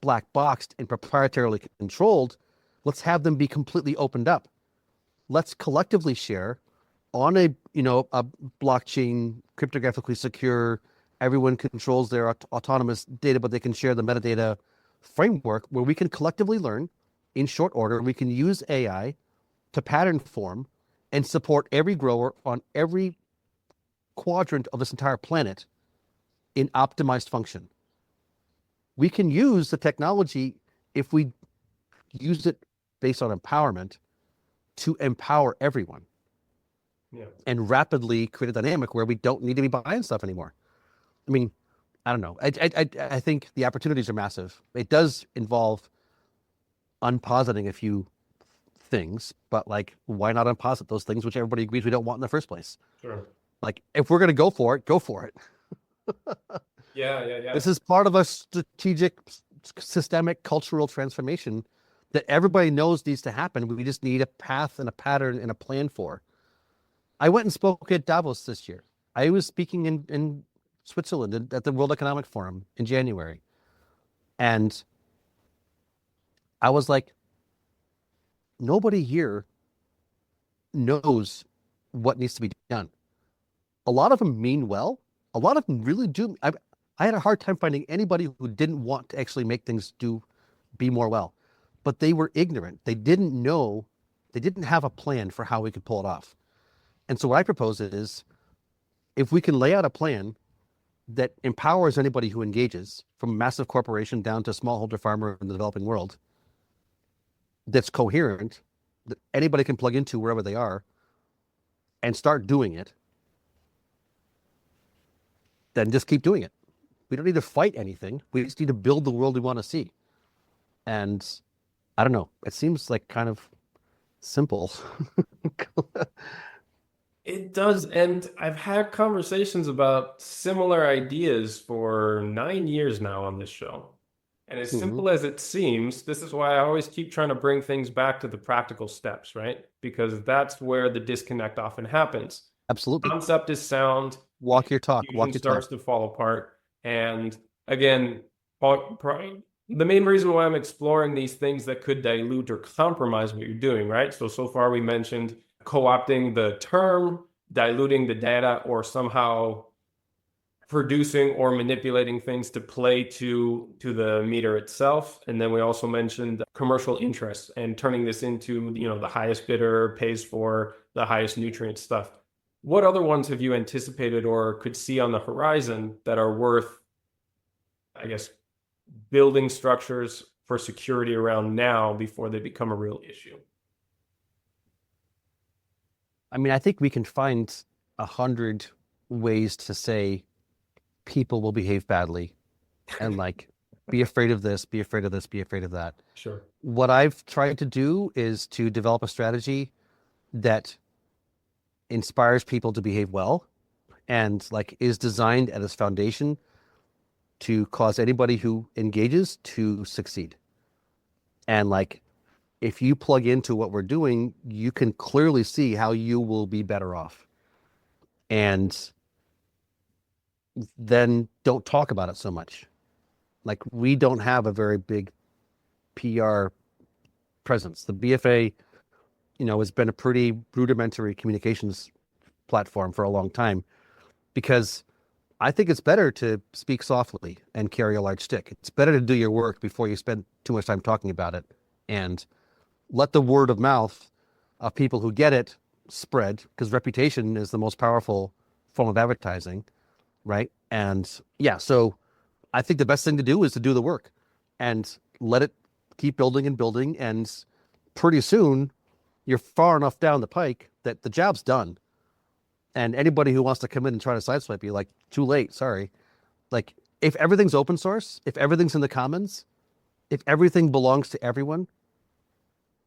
black boxed and proprietarily controlled. Let's have them be completely opened up. Let's collectively share on a blockchain, cryptographically secure, everyone controls their autonomous data, but they can share the metadata framework where we can collectively learn in short order. We can use AI to pattern form and support every grower on every quadrant of this entire planet in optimized function. We can use the technology, if we use it based on empowerment, to empower everyone. Yeah. And rapidly create a dynamic where we don't need to be buying stuff anymore. I mean, I don't know. I think the opportunities are massive. It does involve unpositing a few things, but like, why not unposit those things which everybody agrees we don't want in the first place? Sure. Like, if we're going to go for it, go for it. Yeah. This is part of a strategic, systemic, cultural transformation that everybody knows needs to happen. We just need a path and a pattern and a plan for. I went and spoke at Davos this year. I was speaking in Switzerland at the World Economic Forum in January. And I was like, nobody here knows what needs to be done. A lot of them mean well. A lot of them really do. I had a hard time finding anybody who didn't want to actually make things be more well, but they were ignorant. They didn't know, they didn't have a plan for how we could pull it off. And so what I propose is, if we can lay out a plan that empowers anybody who engages, from a massive corporation down to smallholder farmer in the developing world, that's coherent, that anybody can plug into wherever they are, and start doing it, then just keep doing it. We don't need to fight anything. We just need to build the world we want to see. And I don't know, it seems like kind of simple. It does. And I've had conversations about similar ideas for 9 years now on this show. And as simple as it seems, this is why I always keep trying to bring things back to the practical steps, right? Because that's where the disconnect often happens. Absolutely. Concept is sound. Walk your talk. Walk your Starts talk. to fall apart. And again, the main reason why I'm exploring these things that could dilute or compromise what you're doing, right? So far we mentioned co-opting the term, diluting the data, or somehow producing or manipulating things to play to the meter itself. And then we also mentioned commercial interests and turning this into, the highest bidder pays for the highest nutrient stuff. What other ones have you anticipated or could see on the horizon that are worth, I guess, building structures for security around now before they become a real issue? I mean, I think we can find 100 ways to say people will behave badly and like be afraid of this, be afraid of this, be afraid of that. Sure. What I've tried to do is to develop a strategy that inspires people to behave well and like is designed at its foundation to cause anybody who engages to succeed. And like, if you plug into what we're doing, you can clearly see how you will be better off. And then don't talk about it so much. Like, we don't have a very big PR presence. The BFA, has been a pretty rudimentary communications platform for a long time, because I think it's better to speak softly and carry a large stick. It's better to do your work before you spend too much time talking about it, and let the word of mouth of people who get it spread, because reputation is the most powerful form of advertising, right? And yeah, so I think the best thing to do is to do the work and let it keep building and building. And pretty soon you're far enough down the pike that the job's done. And anybody who wants to come in and try to sideswipe you, like, too late, sorry. Like, if everything's open source, if everything's in the commons, if everything belongs to everyone,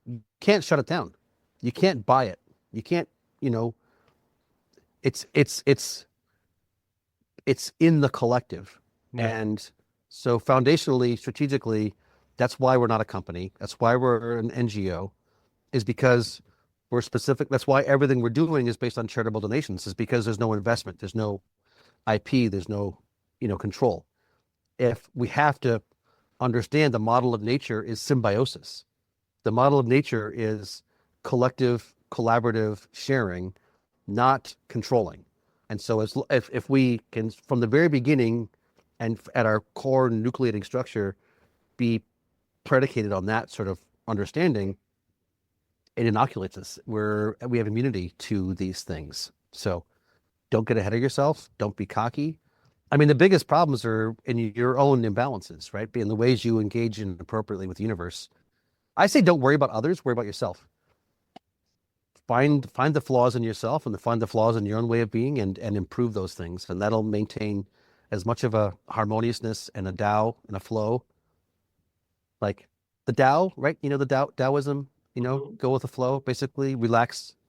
you can't shut it down. You can't buy it. You can't, it's in the collective. Yeah. And so foundationally, strategically, that's why we're not a company. That's why we're an NGO, is because we're specific. That's why everything we're doing is based on charitable donations, is because there's no investment, there's no IP, there's no, control. If we have to understand, the model of nature is symbiosis. The model of nature is collective, collaborative sharing, not controlling. And so if we can, from the very beginning and at our core nucleating structure, be predicated on that sort of understanding, it inoculates us. We have immunity to these things. So don't get ahead of yourself. Don't be cocky. I mean, the biggest problems are in your own imbalances, right? In the ways you engage inappropriately with the universe. I say don't worry about others, worry about yourself. Find the flaws in yourself and find the flaws in your own way of being, and improve those things. And that'll maintain as much of a harmoniousness and a Tao and a flow. Like the Tao, right? The Taoism, go with the flow, basically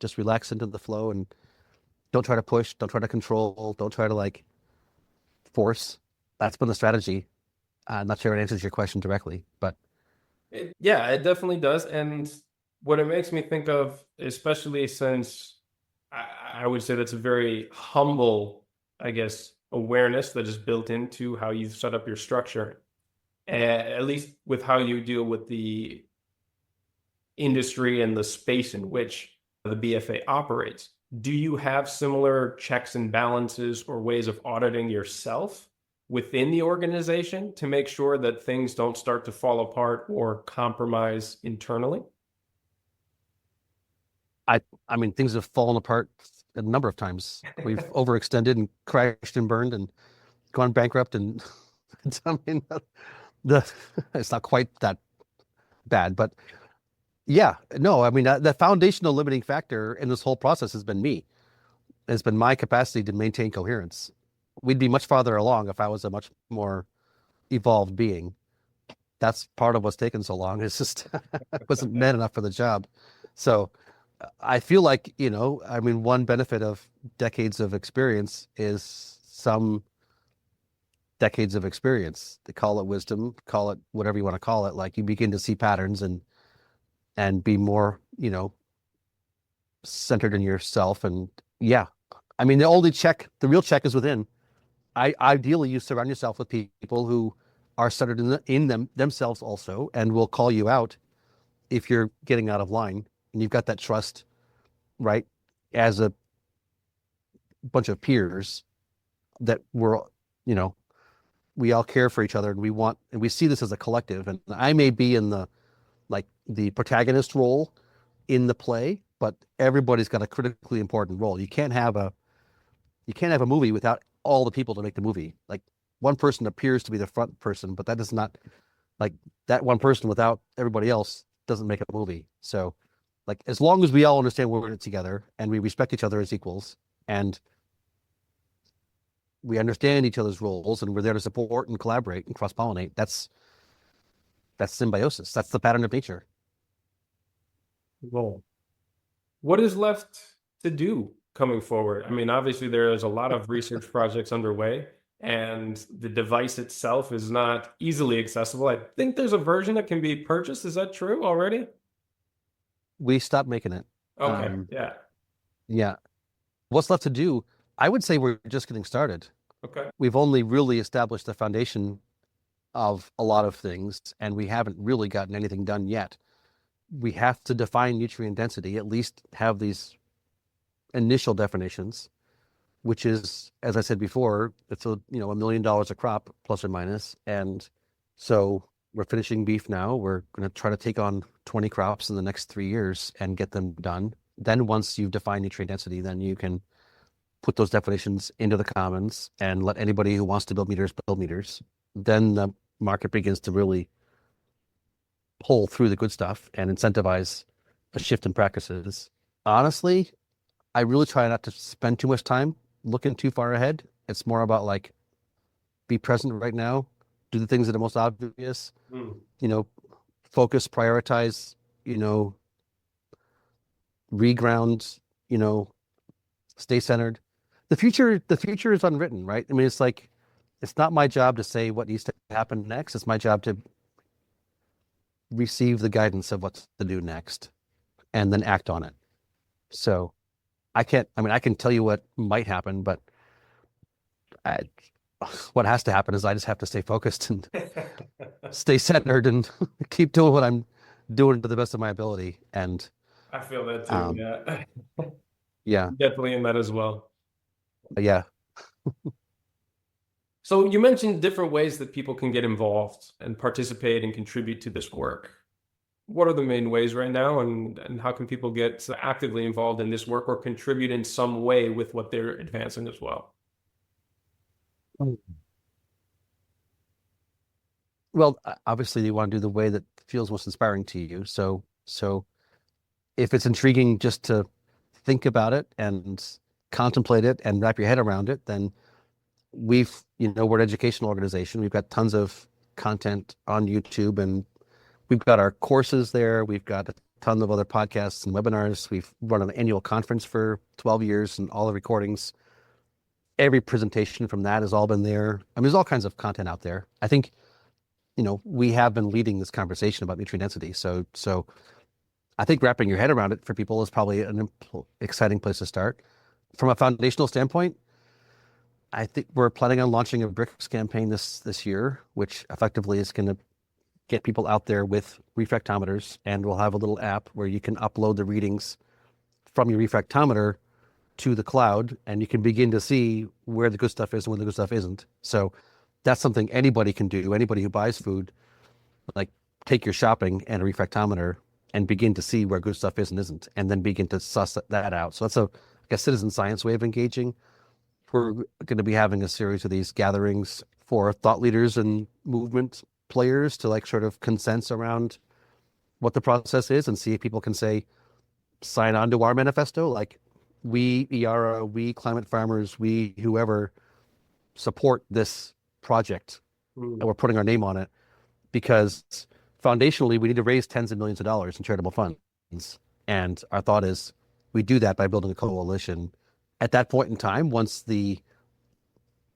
just relax into the flow, and don't try to push, don't try to control, don't try to like force. That's been the strategy. I'm not sure it answers your question directly, but it definitely does. And what it makes me think of, especially since I would say that's a very humble, I guess, awareness that is built into how you've set up your structure, at least with how you deal with the industry and the space in which the BFA operates. Do you have similar checks and balances or ways of auditing yourself within the organization to make sure that things don't start to fall apart or compromise internally? I mean, things have fallen apart a number of times. We've overextended and crashed and burned and gone bankrupt, and I mean, it's not quite that bad, but yeah, no, I mean, the foundational limiting factor in this whole process has been me. It's been my capacity to maintain coherence. We'd be much farther along if I was a much more evolved being. That's part of what's taken so long. It's just I wasn't man enough for the job. So I feel like, I mean, one benefit of decades of experience is some decades of experience. They call it wisdom, call it whatever you want to call it. Like, you begin to see patterns and be more, centered in yourself. And yeah, I mean, the real check is within. Ideally, you surround yourself with people who are centered in themselves also, and will call you out if you're getting out of line, and you've got that trust, right? As a bunch of peers that we all care for each other, and we see this as a collective. And I may be in the protagonist role in the play, but everybody's got a critically important role. You can't have a movie without all the people to make the movie. Like, one person appears to be the front person, but that is not, like, that one person without everybody else doesn't make a movie. So, like, as long as we all understand we're in it together and we respect each other as equals, and we understand each other's roles, and we're there to support and collaborate and cross-pollinate, that's symbiosis. That's the pattern of nature. Well, what is left to do coming forward? I mean, obviously there is a lot of research projects underway, and the device itself is not easily accessible. I think there's a version that can be purchased. Is that true already? We stopped making it. Okay. Yeah. Yeah. What's left to do? I would say we're just getting started. Okay. We've only really established the foundation of a lot of things, and we haven't really gotten anything done yet. We have to define nutrient density, at least have these initial definitions, which is, as I said before, it's $1 million a crop, plus or minus. And so we're finishing beef now. We're going to try to take on 20 crops in the next 3 years and get them done. Then once you've defined nutrient density, then you can put those definitions into the commons and let anybody who wants to build meters. Then the market begins to really pull through the good stuff and incentivize a shift in practices. Honestly, I really try not to spend too much time looking too far ahead. It's more about, like, be present right now, do the things that are most obvious, focus, prioritize, reground, stay centered. The future is unwritten, right? I mean, it's like, it's not my job to say what needs to happen next. It's my job to receive the guidance of what to do next and then act on it. So I can tell you what might happen, but what has to happen is I just have to stay focused and stay centered and keep doing what I'm doing to the best of my ability. And I feel that too. Yeah. Yeah. Definitely in that as well. Yeah. So you mentioned different ways that people can get involved and participate and contribute to this work. What are the main ways right now, and how can people get actively involved in this work or contribute in some way with what they're advancing as well? Well, obviously you want to do the way that feels most inspiring to you. So if it's intriguing just to think about it and contemplate it and wrap your head around it, then we're an educational organization. We've got tons of content on YouTube, and we've got our courses there. We've got a ton of other podcasts and webinars. We've run an annual conference for 12 years, and all the recordings, every presentation from that has all been there. I mean, there's all kinds of content out there. I think, we have been leading this conversation about nutrient density. So I think wrapping your head around it for people is probably an exciting place to start. From a foundational standpoint, I think we're planning on launching a bricks campaign this year, which effectively is going to get people out there with refractometers, and we'll have a little app where you can upload the readings from your refractometer to the cloud, and you can begin to see where the good stuff is and where the good stuff isn't. So that's something anybody can do. Anybody who buys food, like take your shopping and a refractometer and begin to see where good stuff is and isn't, and then begin to suss that out. So that's like a citizen science way of engaging. We're going to be having a series of these gatherings for thought leaders and movement players to like sort of consensus around what the process is and see if people can say, sign on to our manifesto. Like we ERA, we climate farmers, we whoever support this project and we're putting our name on it because foundationally we need to raise tens of millions of dollars in charitable funds. And our thought is we do that by building a coalition. At that point in time, once the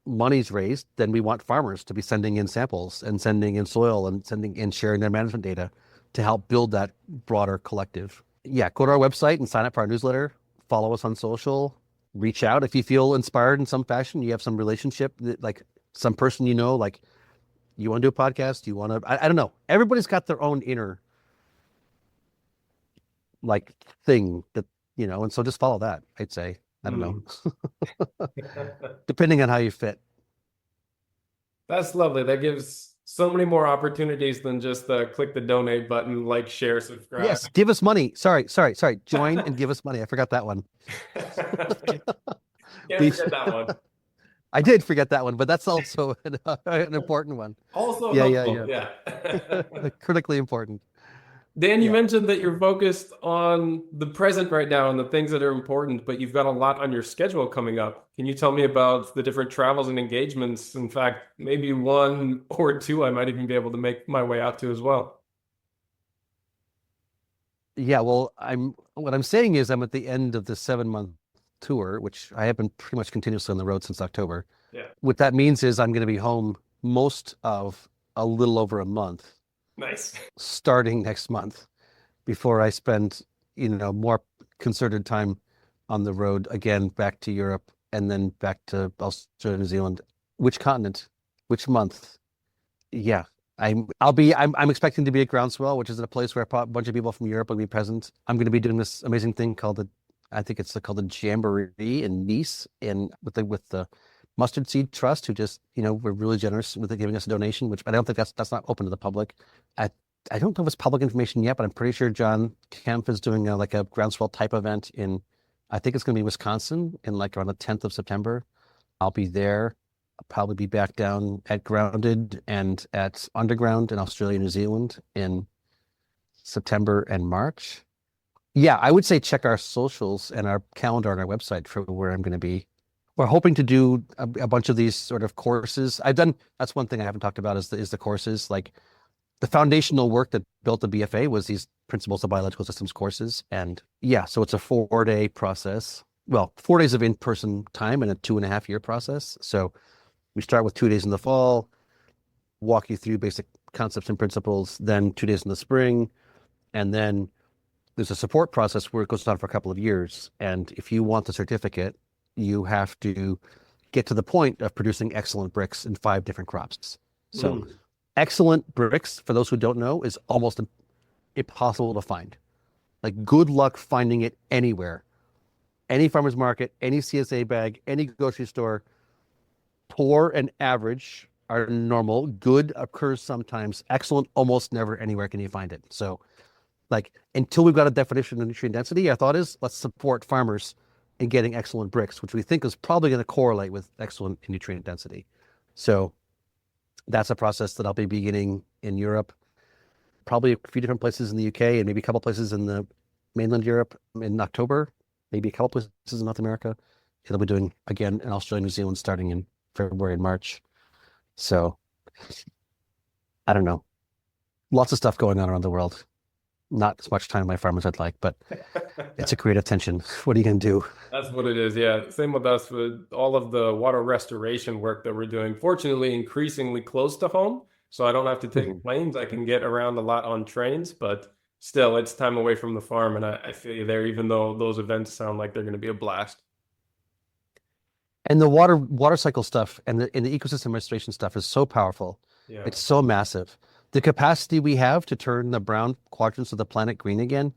money's raised, then we want farmers to be sending in samples and sending in soil and sending in sharing their management data to help build that broader collective. Yeah, go to our website and sign up for our newsletter. Follow us on social. Reach out if you feel inspired in some fashion. You have some relationship, like some person you know, like you want to do a podcast. You want to, I don't know. Everybody's got their own inner like thing that, you know, and so just follow that, I'd say. I don't know. Depending on how you fit. That's lovely. That gives so many more opportunities than just click the donate button, like, share, subscribe. Yes, give us money. Sorry. Join and give us money. I forgot that one. Can't forget that one. I did forget that one, but that's also an important one. Also helpful. Yeah. Critically important. Dan, you mentioned that you're focused on the present right now and the things that are important, but you've got a lot on your schedule coming up. Can you tell me about the different travels and engagements? In fact, maybe one or two I might even be able to make my way out to as well. Yeah, well, what I'm saying is I'm at the end of the 7-month tour, which I have been pretty much continuously on the road since October. Yeah. What that means is I'm going to be home most of a little over a month. Nice. Starting next month before I spend, more concerted time on the road again, back to Europe and then back to Australia, New Zealand. Which continent? Which month? Yeah. I'm expecting to be at Groundswell, which is a place where a bunch of people from Europe will be present. I'm going to be doing this amazing thing called called the Jamboree in Nice with the Mustard Seed Trust, who just, were really generous with giving us a donation, which I don't think that's not open to the public. I don't know if it's public information yet, but I'm pretty sure John Kemp is doing a Groundswell type event I think it's going to be Wisconsin in around the 10th of September. I'll be there. I'll probably be back down at Grounded and at Underground in Australia, New Zealand in September and March. Yeah, I would say check our socials and our calendar on our website for where I'm going to be. We're hoping to do a bunch of these sort of courses. That's one thing I haven't talked about is the courses. Like the foundational work that built the BFA was these Principles of Biological Systems courses. And yeah, so it's a 4-day process. Well, 4 days of in-person time and a 2.5-year process. So we start with 2 days in the fall, walk you through basic concepts and principles, then 2 days in the spring. And then there's a support process where it goes on for a couple of years. And if you want the certificate, you have to get to the point of producing excellent bricks in 5 different crops. So excellent bricks, for those who don't know, is almost impossible to find. Like good luck finding it anywhere. Any farmer's market, any CSA bag, any grocery store. Poor and average are normal. Good occurs sometimes. Excellent, almost never anywhere can you find it. So until we've got a definition of nutrient density, our thought is let's support farmers in getting excellent bricks, which we think is probably going to correlate with excellent nutrient density. So that's a process that I'll be beginning in Europe, probably a few different places in the UK and maybe a couple places in the mainland Europe in October, maybe a couple places in North America. It'll be doing again in Australia, New Zealand, starting in February and March. So I don't know. Lots of stuff going on around the world. Not as much time my farmers I'd like, but it's a creative tension. What are you going to do? That's what it is. Yeah. Same with us with all of the water restoration work that we're doing. Fortunately, increasingly close to home. So I don't have to take planes. I can get around a lot on trains, but still it's time away from the farm. And I feel you there, even though those events sound like they're going to be a blast. And the water cycle stuff and the ecosystem restoration stuff is so powerful. Yeah. It's so massive. The capacity we have to turn the brown quadrants of the planet green again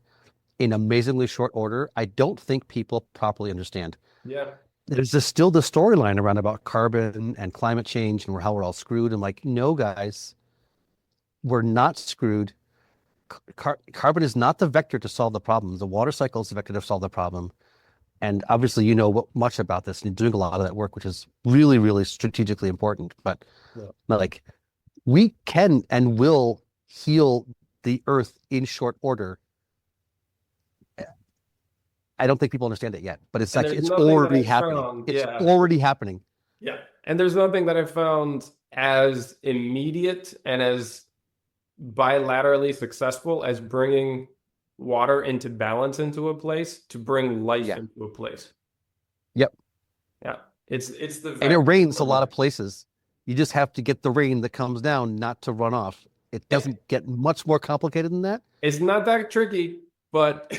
in amazingly short order, I don't think people properly understand. Yeah. There's still the storyline around about carbon and climate change and how we're all screwed. And like, no, guys, we're not screwed. Carbon is not the vector to solve the problem. The water cycle is the vector to solve the problem. And obviously, you know much about this, and you're doing a lot of that work, which is really, really strategically important. But like, we can and will heal the earth in short order. I don't think people understand it yet, but it's already happening. It's already happening. Yeah. And there's nothing that I found as immediate and as bilaterally successful as bringing water into balance into a place to bring life into a place. Yep. Yeah. It's the and it rains a lot of places. You just have to get the rain that comes down not to run off. It doesn't get much more complicated than that. It's not that tricky, but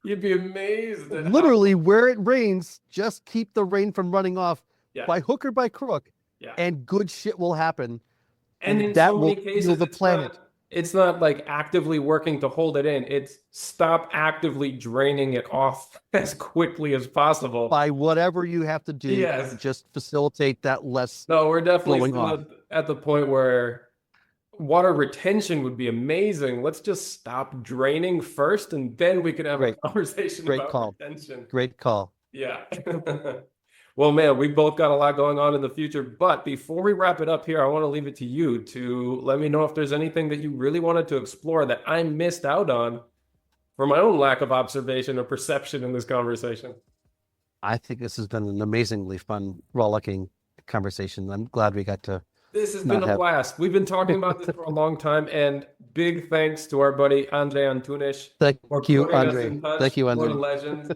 you'd be amazed at literally where it rains, just keep the rain from running off by hook or by crook, and good shit will happen. And that will heal the planet. It's not like actively working to hold it in. It's stop actively draining it off as quickly as possible. By whatever you have to do to just facilitate that less. No, we're definitely still at the point where water retention would be amazing. Let's just stop draining first, and then we could have a conversation about retention. Great call. Yeah. Well, man, we've both got a lot going on in the future. But before we wrap it up here, I want to leave it to you to let me know if there's anything that you really wanted to explore that I missed out on for my own lack of observation or perception in this conversation. I think this has been an amazingly fun, rollicking conversation. I'm glad we got to. This has been a blast. We've been talking about this for a long time, and big thanks to our buddy Andre Antunes. Thank you, Andre. Thank you, Andre. What a legend.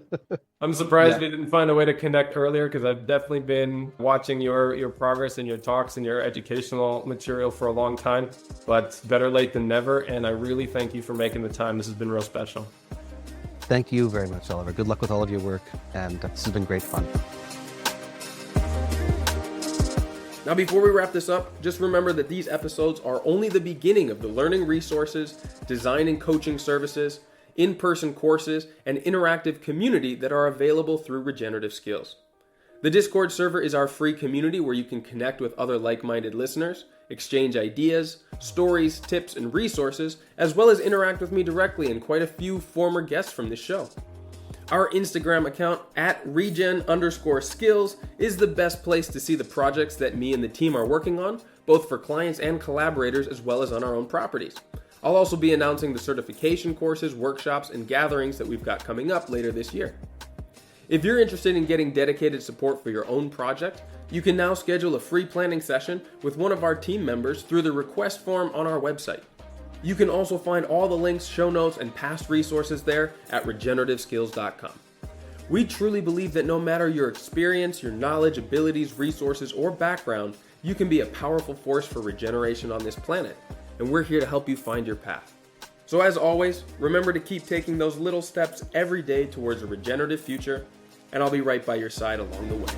I'm surprised we didn't find a way to connect earlier, because I've definitely been watching your progress and your talks and your educational material for a long time, but better late than never, and I really thank you for making the time. This has been real special. Thank you very much, Oliver. Good luck with all of your work, and this has been great fun. Now, before we wrap this up, just remember that these episodes are only the beginning of the learning resources, design and coaching services, in-person courses, and interactive community that are available through Regenerative Skills. The Discord server is our free community where you can connect with other like-minded listeners, exchange ideas, stories, tips, and resources, as well as interact with me directly and quite a few former guests from this show. Our Instagram account @regen_skills is the best place to see the projects that me and the team are working on, both for clients and collaborators, as well as on our own properties. I'll also be announcing the certification courses, workshops, and gatherings that we've got coming up later this year. If you're interested in getting dedicated support for your own project, you can now schedule a free planning session with one of our team members through the request form on our website. You can also find all the links, show notes, and past resources there at regenerativeskills.com. We truly believe that no matter your experience, your knowledge, abilities, resources, or background, you can be a powerful force for regeneration on this planet, and we're here to help you find your path. So as always, remember to keep taking those little steps every day towards a regenerative future, and I'll be right by your side along the way.